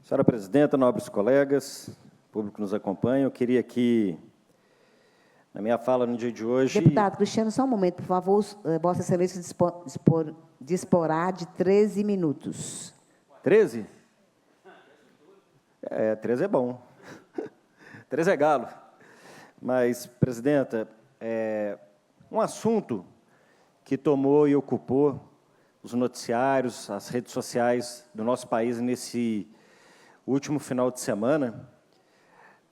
Senhora presidenta, nobres colegas, público que nos acompanha, eu queria aqui, na minha fala no dia de hoje... Deputado Cristiano, só um momento, por favor. Vossa Excelência disporá de 13 minutos. 13? 13 é bom. 13 é galo. Mas, presidenta, um assunto que tomou e ocupou os noticiários, as redes sociais do nosso país nesse último final de semana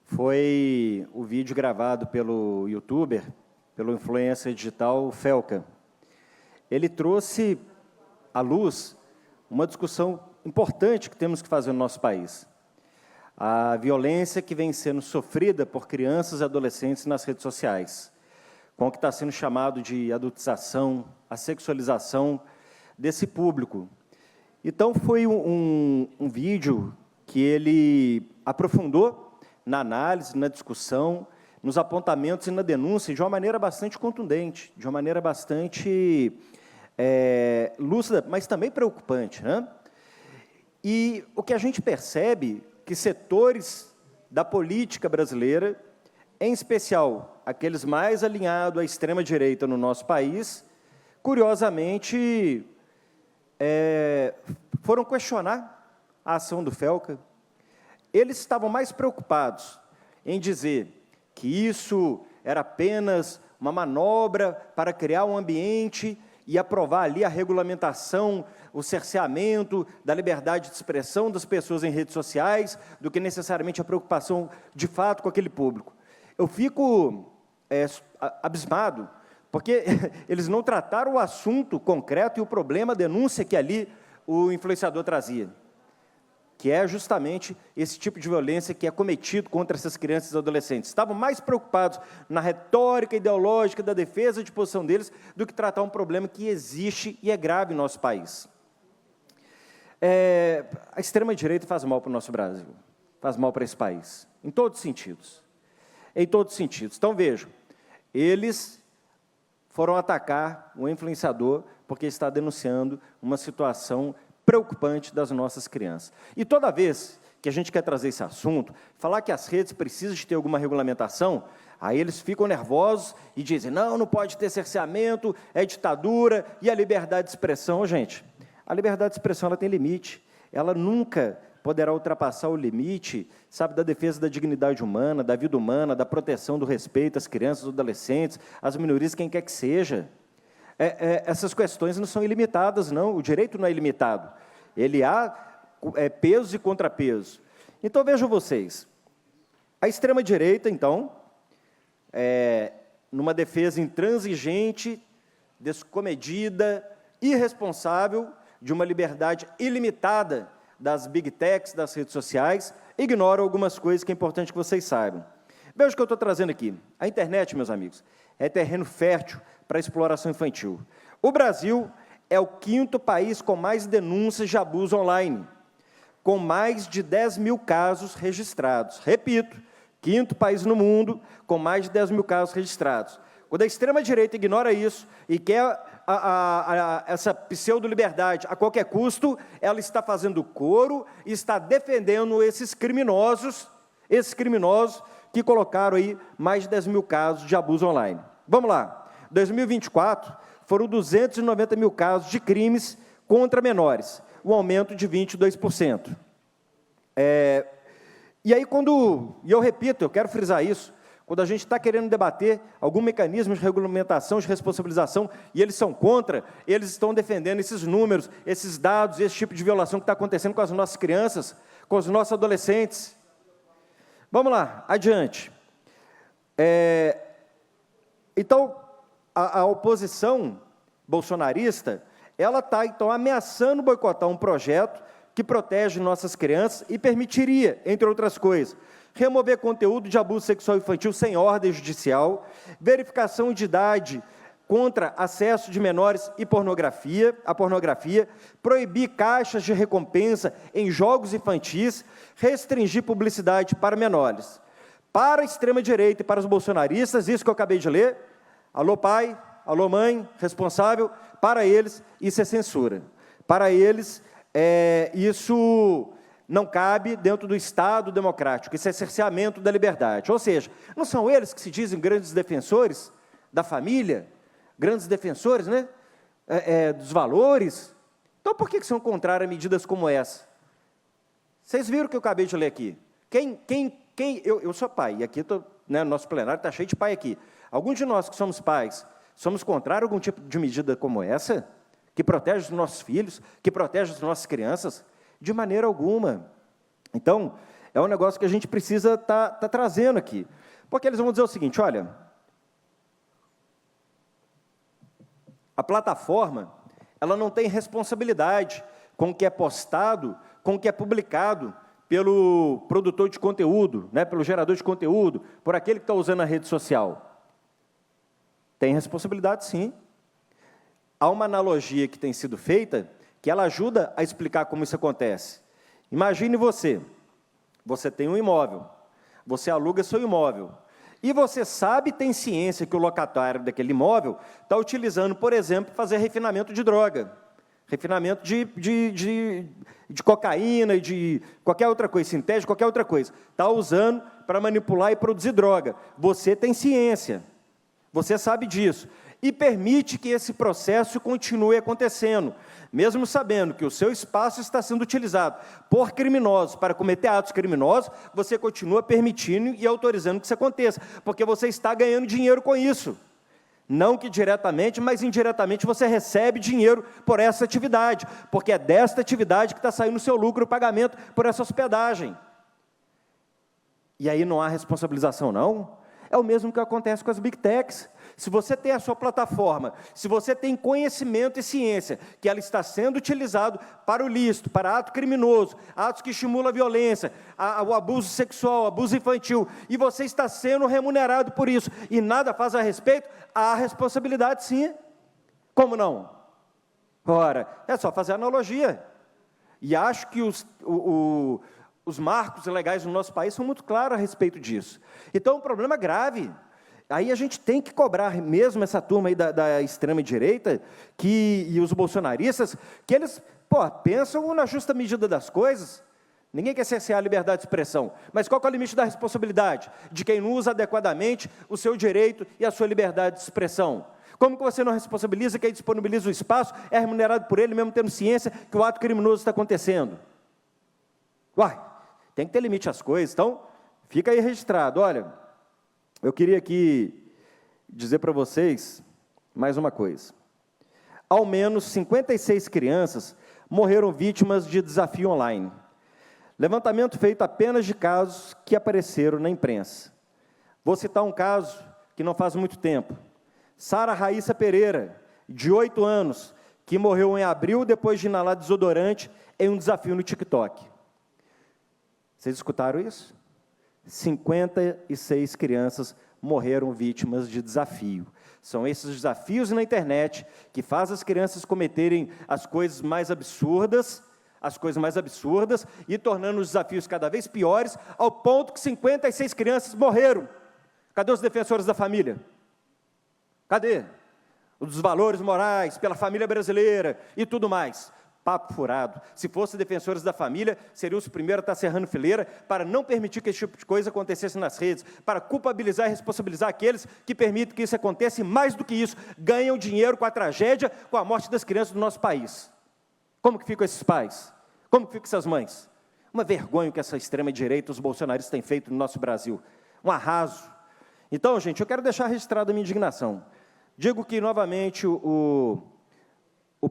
foi o vídeo gravado pelo youtuber, pelo influencer digital Felca. Ele trouxe à luz uma discussão importante que temos que fazer no nosso país. A violência que vem sendo sofrida por crianças e adolescentes nas redes sociais, com o que está sendo chamado de adultização, a sexualização desse público. Então, foi um vídeo que ele aprofundou na análise, na discussão, nos apontamentos e na denúncia de uma maneira bastante contundente, de uma maneira bastante lúcida, mas também preocupante, né? E o que a gente percebe que setores da política brasileira, em especial aqueles mais alinhados à extrema-direita no nosso país, curiosamente, foram questionar a ação do Felca. Eles estavam mais preocupados em dizer que isso era apenas uma manobra para criar um ambiente e aprovar ali a regulamentação, o cerceamento da liberdade de expressão das pessoas em redes sociais, do que necessariamente a preocupação de fato com aquele público. Eu fico abismado, porque eles não trataram o assunto concreto e o problema, a denúncia que ali o influenciador trazia, que é justamente esse tipo de violência que é cometido contra essas crianças e adolescentes. Estavam mais preocupados na retórica ideológica da defesa de posição deles do que tratar um problema que existe e é grave em nosso país. A extrema-direita faz mal para o nosso Brasil, faz mal para esse país, em todos os sentidos. Em todos os sentidos. Então, vejam, eles foram atacar o influenciador porque está denunciando uma situação preocupante das nossas crianças. E toda vez que a gente quer trazer esse assunto, falar que as redes precisam de ter alguma regulamentação, aí eles ficam nervosos e dizem, não pode ter cerceamento, é ditadura, e a liberdade de expressão. Gente, a liberdade de expressão ela tem limite, ela nunca poderá ultrapassar o limite, sabe, da defesa da dignidade humana, da vida humana, da proteção do respeito às crianças, aos adolescentes, às minorias, quem quer que seja. Essas questões não são ilimitadas, não. O direito não é ilimitado. Ele há pesos e contrapesos. Então, vejam vocês, a extrema-direita, então, numa defesa intransigente, descomedida, irresponsável, de uma liberdade ilimitada das big techs, das redes sociais, ignora algumas coisas que é importante que vocês saibam. Veja o que eu estou trazendo aqui. A internet, meus amigos, é terreno fértil para a exploração infantil. O Brasil é o 5º país com mais denúncias de abuso online, com mais de 10 mil casos registrados. Repito, 5º país no mundo com mais de 10 mil casos registrados. Quando a extrema-direita ignora isso e quer essa pseudo-liberdade a qualquer custo, ela está fazendo coro e está defendendo esses criminosos que colocaram aí mais de 10 mil casos de abuso online. Vamos lá, 2024 foram 290 mil casos de crimes contra menores, um aumento de 22%. E aí, e eu repito, eu quero frisar isso, quando a gente está querendo debater algum mecanismo de regulamentação, de responsabilização, e eles são contra, eles estão defendendo esses números, esses dados, esse tipo de violação que está acontecendo com as nossas crianças, com os nossos adolescentes. Vamos lá, adiante. Então, a oposição bolsonarista, ela está, então, ameaçando boicotar um projeto que protege nossas crianças e permitiria, entre outras coisas, remover conteúdo de abuso sexual infantil sem ordem judicial, verificação de idade contra acesso de menores e pornografia, proibir caixas de recompensa em jogos infantis, restringir publicidade para menores. Para a extrema-direita e para os bolsonaristas, isso que eu acabei de ler, alô pai, alô mãe, responsável, para eles isso é censura. Para eles, isso não cabe dentro do Estado democrático, esse é cerceamento da liberdade. Ou seja, não são eles que se dizem grandes defensores da família, grandes defensores, né, dos valores? Então, por que são contrários a medidas como essa? Vocês viram o que eu acabei de ler aqui? Eu sou pai, e aqui no nosso plenário está cheio de pai aqui. Alguns de nós que somos pais, somos contrários a algum tipo de medida como essa, que protege os nossos filhos, que protege as nossas crianças? De maneira alguma. Então, é um negócio que a gente precisa tá trazendo aqui. Porque eles vão dizer o seguinte, olha, a plataforma, ela não tem responsabilidade com o que é postado, com o que é publicado pelo produtor de conteúdo, né, pelo gerador de conteúdo, por aquele que está usando a rede social. Tem responsabilidade, sim. Há uma analogia que tem sido feita, que ela ajuda a explicar como isso acontece. Imagine você tem um imóvel, você aluga seu imóvel, e você sabe, tem ciência que o locatário daquele imóvel está utilizando, por exemplo, fazer refinamento de droga, refinamento de cocaína, de qualquer outra coisa, sintético, qualquer outra coisa. Está usando para manipular e produzir droga. Você tem ciência, você sabe disso, e permite que esse processo continue acontecendo, mesmo sabendo que o seu espaço está sendo utilizado por criminosos para cometer atos criminosos, você continua permitindo e autorizando que isso aconteça, porque você está ganhando dinheiro com isso. Não que diretamente, mas indiretamente você recebe dinheiro por essa atividade, porque é desta atividade que está saindo o seu lucro, o pagamento por essa hospedagem. E aí não há responsabilização, não? É o mesmo que acontece com as Big Techs. Se você tem a sua plataforma, se você tem conhecimento e ciência que ela está sendo utilizado para o lícito, para ato criminoso, atos que estimulam a violência, o abuso sexual, abuso infantil, e você está sendo remunerado por isso, e nada faz a respeito, há responsabilidade, sim. Como não? Ora, é só fazer analogia. E acho que os marcos legais no nosso país são muito claros a respeito disso. Então, é um problema grave. Aí a gente tem que cobrar mesmo essa turma aí da extrema-direita e os bolsonaristas, que eles pensam na justa medida das coisas. Ninguém quer cercear a liberdade de expressão, mas qual que é o limite da responsabilidade de quem não usa adequadamente o seu direito e a sua liberdade de expressão? Como que você não responsabiliza quem disponibiliza o espaço, é remunerado por ele, mesmo tendo ciência que o ato criminoso está acontecendo? Uai, tem que ter limite às coisas. Então, fica aí registrado. Olha, eu queria aqui dizer para vocês mais uma coisa. Ao menos 56 crianças morreram vítimas de desafio online. Levantamento feito apenas de casos que apareceram na imprensa. Vou citar um caso que não faz muito tempo. Sara Raíssa Pereira, de 8 anos, que morreu em abril depois de inalar desodorante em um desafio no TikTok. Vocês escutaram isso? 56 crianças morreram vítimas de desafio. São esses desafios na internet que fazem as crianças cometerem as coisas mais absurdas, e tornando os desafios cada vez piores, ao ponto que 56 crianças morreram. Cadê os defensores da família? Cadê? Os valores morais, pela família brasileira e tudo mais. Papo furado. Se fossem defensores da família, seriam os primeiros a estar serrando fileira para não permitir que esse tipo de coisa acontecesse nas redes, para culpabilizar e responsabilizar aqueles que permitem que isso aconteça, e mais do que isso, ganham dinheiro com a tragédia, com a morte das crianças do nosso país. Como que ficam esses pais? Como que ficam essas mães? Uma vergonha que essa extrema-direita, os bolsonaristas têm feito no nosso Brasil. Um arraso. Então, gente, eu quero deixar registrada a minha indignação. Digo que, novamente, o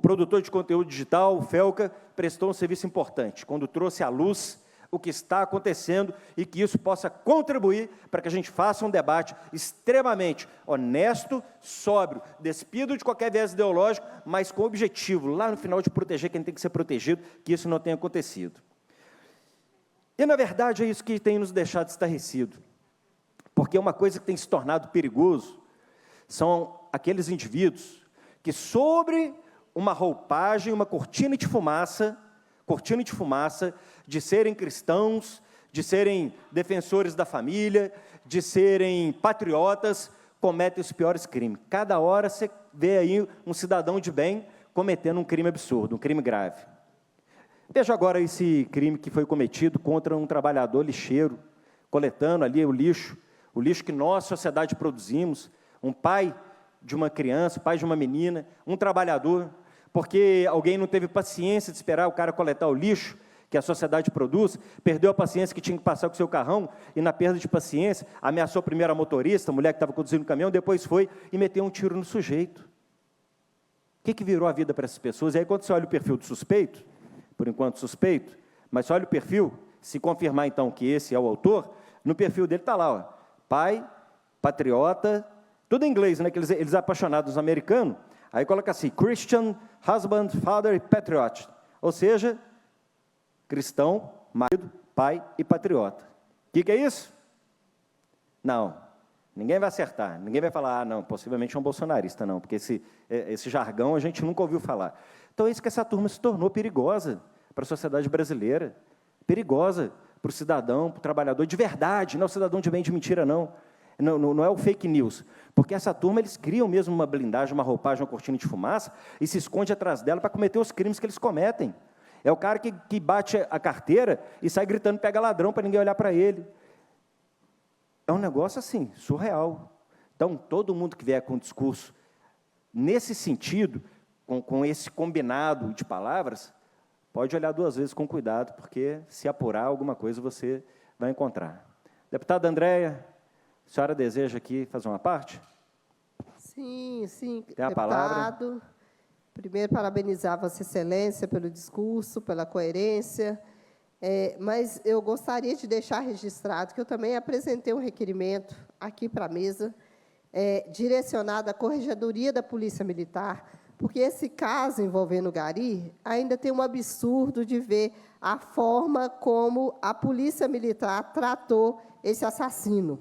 produtor de conteúdo digital, o Felca, prestou um serviço importante, quando trouxe à luz o que está acontecendo e que isso possa contribuir para que a gente faça um debate extremamente honesto, sóbrio, despido de qualquer viés ideológico, mas com o objetivo, lá no final, de proteger quem tem que ser protegido, que isso não tenha acontecido. E, na verdade, é isso que tem nos deixado estarrecido, porque uma coisa que tem se tornado perigoso são aqueles indivíduos que, sobre uma roupagem, uma cortina de fumaça, de serem cristãos, de serem defensores da família, de serem patriotas, cometem os piores crimes. Cada hora você vê aí um cidadão de bem cometendo um crime absurdo, um crime grave. Veja agora esse crime que foi cometido contra um trabalhador lixeiro, coletando ali o lixo que nós, sociedade, produzimos, um pai de uma criança, pai de uma menina, um trabalhador, porque alguém não teve paciência de esperar o cara coletar o lixo que a sociedade produz, perdeu a paciência que tinha que passar com o seu carrão, e na perda de paciência, ameaçou primeiro a motorista, a mulher que estava conduzindo o caminhão, depois foi e meteu um tiro no sujeito. O que virou a vida para essas pessoas? E aí, quando você olha o perfil do suspeito, por enquanto suspeito, mas só olha o perfil, se confirmar então que esse é o autor, no perfil dele está lá, ó, pai, patriota, tudo em inglês, né, que eles apaixonados americanos, aí coloca assim, Christian, husband, father e patriot, ou seja, cristão, marido, pai e patriota. O que é isso? Não, ninguém vai acertar, ninguém vai falar, não, possivelmente é um bolsonarista, não, porque esse jargão a gente nunca ouviu falar. Então é isso que essa turma se tornou perigosa para a sociedade brasileira, perigosa para o cidadão, para o trabalhador de verdade, não é o cidadão de bem de mentira, não. Não é o fake news, porque essa turma, eles criam mesmo uma blindagem, uma roupagem, uma cortina de fumaça, e se esconde atrás dela para cometer os crimes que eles cometem. É o cara que bate a carteira e sai gritando, pega ladrão, para ninguém olhar para ele. É um negócio assim, surreal. Então, todo mundo que vier com discurso nesse sentido, com esse combinado de palavras, pode olhar duas vezes com cuidado, porque se apurar alguma coisa você vai encontrar. Deputada Andréia, a senhora deseja aqui fazer uma parte? Sim, Tem a palavra. Primeiro, parabenizar Vossa Excelência pelo discurso, pela coerência, mas eu gostaria de deixar registrado que eu também apresentei um requerimento aqui para a mesa, direcionado à Corregedoria da Polícia Militar, porque esse caso envolvendo o Gari ainda tem um absurdo de ver a forma como a Polícia Militar tratou esse assassino.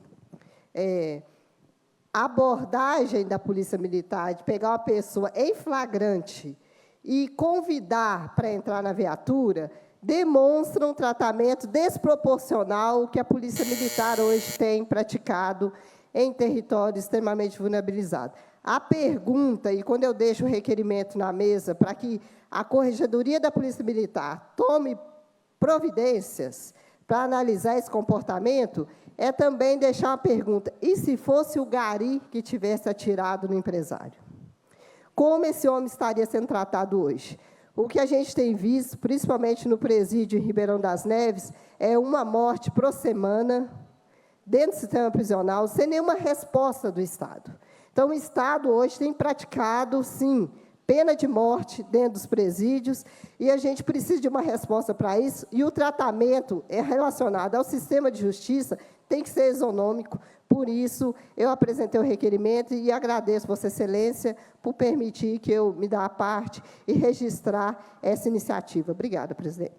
A abordagem da Polícia Militar de pegar uma pessoa em flagrante e convidar para entrar na viatura demonstra um tratamento desproporcional que a Polícia Militar hoje tem praticado em território extremamente vulnerabilizado. A pergunta, e quando eu deixo o requerimento na mesa para que a Corregedoria da Polícia Militar tome providências para analisar esse comportamento, é também deixar uma pergunta, e se fosse o Gari que tivesse atirado no empresário? Como esse homem estaria sendo tratado hoje? O que a gente tem visto, principalmente no presídio em Ribeirão das Neves, é uma morte por semana, dentro do sistema prisional, sem nenhuma resposta do Estado. Então, o Estado hoje tem praticado, sim, pena de morte dentro dos presídios, e a gente precisa de uma resposta para isso, e o tratamento relacionado ao sistema de justiça tem que ser isonômico. Por isso, eu apresentei o requerimento e agradeço Vossa Excelência por permitir que eu me dê a parte e registrar essa iniciativa. Obrigada, presidente.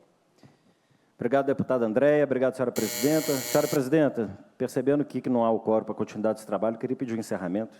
Obrigado, deputada Andréia. Obrigado, senhora presidenta. Senhora presidenta, percebendo que não há o quórum para a continuidade desse trabalho, queria pedir o encerramento.